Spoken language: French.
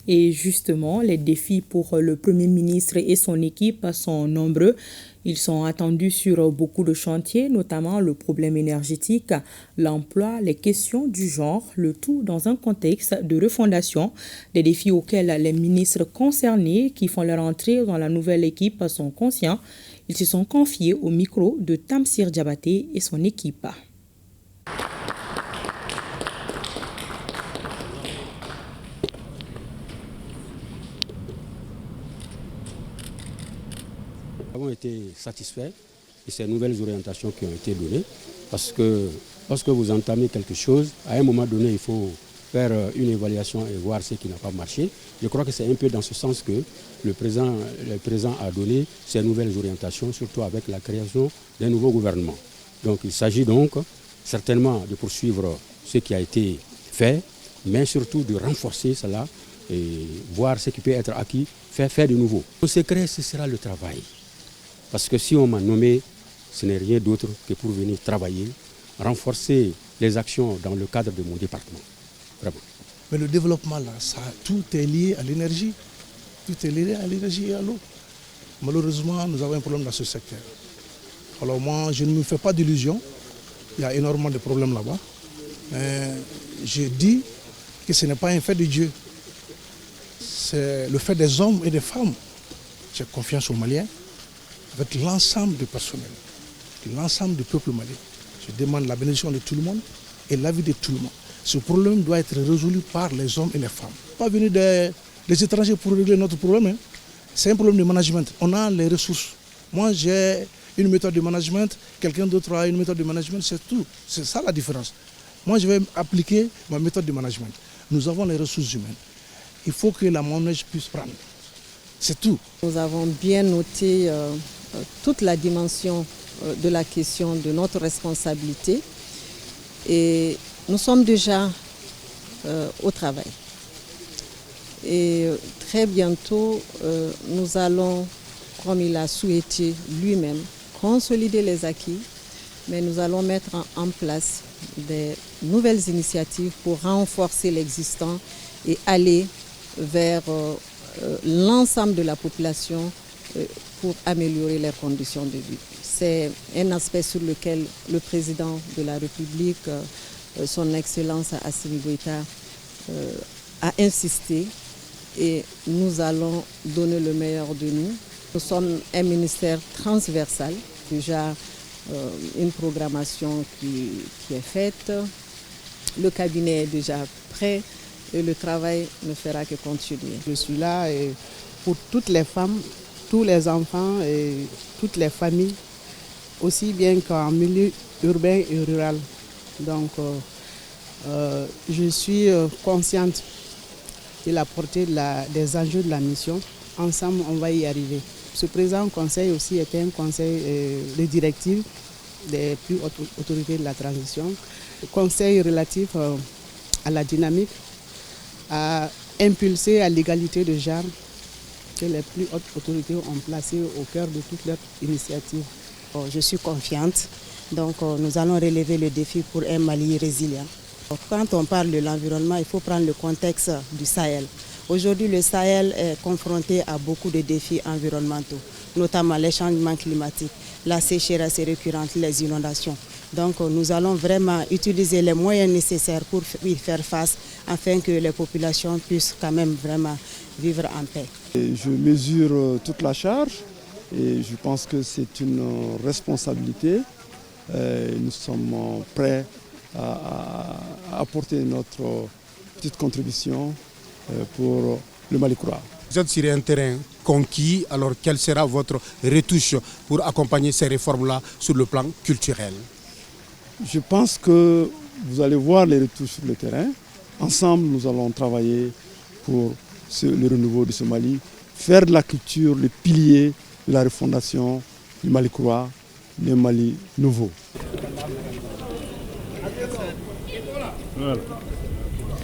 Et justement, les défis pour le Premier ministre et son équipe sont nombreux. Ils sont attendus sur beaucoup de chantiers, notamment le problème énergétique, l'emploi, les questions du genre, le tout dans un contexte de refondation. Des défis auxquels les ministres concernés qui font leur entrée dans la nouvelle équipe sont conscients. Ils se sont confiés au micro de Tamsir Diabaté et son équipe. Nous avons été satisfaits de ces nouvelles orientations qui ont été données parce que lorsque vous entamez quelque chose, à un moment donné, il faut faire une évaluation et voir ce qui n'a pas marché. Je crois que c'est un peu dans ce sens que le président a donné ces nouvelles orientations, surtout avec la création d'un nouveau gouvernement. Donc il s'agit donc certainement de poursuivre ce qui a été fait, mais surtout de renforcer cela et voir ce qui peut être acquis, faire de nouveau. Le secret, ce sera le travail. Parce que si on m'a nommé, ce n'est rien d'autre que pour venir travailler, renforcer les actions dans le cadre de mon département. Vraiment. Mais le développement, là, tout est lié à l'énergie. Tout est lié à l'énergie et à l'eau. Malheureusement, nous avons un problème dans ce secteur. Alors moi, je ne me fais pas d'illusions. Il y a énormément de problèmes là-bas. Mais je dis que ce n'est pas un fait de Dieu. C'est le fait des hommes et des femmes. J'ai confiance aux Maliens, avec l'ensemble du personnel, l'ensemble du peuple malien. Je demande la bénédiction de tout le monde et l'avis de tout le monde. Ce problème doit être résolu par les hommes et les femmes. Pas venir des étrangers pour régler notre problème. Hein. C'est un problème de management. On a les ressources. Moi, j'ai une méthode de management, quelqu'un d'autre a une méthode de management, c'est tout. C'est ça la différence. Moi, je vais appliquer ma méthode de management. Nous avons les ressources humaines. Il faut que la manège puisse prendre. C'est tout. Nous avons bien noté toute la dimension de la question de notre responsabilité et nous sommes déjà au travail. Et très bientôt, nous allons, comme il a souhaité lui-même, consolider les acquis, mais nous allons mettre en place des nouvelles initiatives pour renforcer l'existant et aller vers l'ensemble de la population pour améliorer leurs conditions de vie. C'est un aspect sur lequel le président de la République, son Excellence Assimi Goïta, a insisté et nous allons donner le meilleur de nous. Nous sommes un ministère transversal, déjà une programmation qui est faite, le cabinet est déjà prêt et le travail ne fera que continuer. Je suis là pour toutes les femmes, tous les enfants et toutes les familles, aussi bien qu'en milieu urbain et rural. Donc je suis consciente de la portée des enjeux de la mission. Ensemble, on va y arriver. Ce présent conseil aussi était un conseil de directive des plus hautes autorités de la transition, conseil relatif à la dynamique, à impulser à l'égalité de genre que les plus hautes autorités ont placé au cœur de toutes leurs initiatives. Je suis confiante, donc nous allons relever le défi pour un Mali résilient. Quand on parle de l'environnement, il faut prendre le contexte du Sahel. Aujourd'hui, le Sahel est confronté à beaucoup de défis environnementaux, notamment les changements climatiques, la sécheresse récurrente, les inondations. Donc nous allons vraiment utiliser les moyens nécessaires pour y faire face afin que les populations puissent quand même vraiment vivre en paix. Je mesure toute la charge et je pense que c'est une responsabilité. Nous sommes prêts à apporter notre petite contribution pour le Mali Kura. Vous êtes sur un terrain conquis, alors quelle sera votre retouche pour accompagner ces réformes-là sur le plan culturel? Je pense que vous allez voir les retouches sur le terrain. Ensemble, nous allons travailler pour le renouveau de ce Mali, faire de la culture le pilier de la refondation du Mali Kura, le Mali nouveau. Voilà.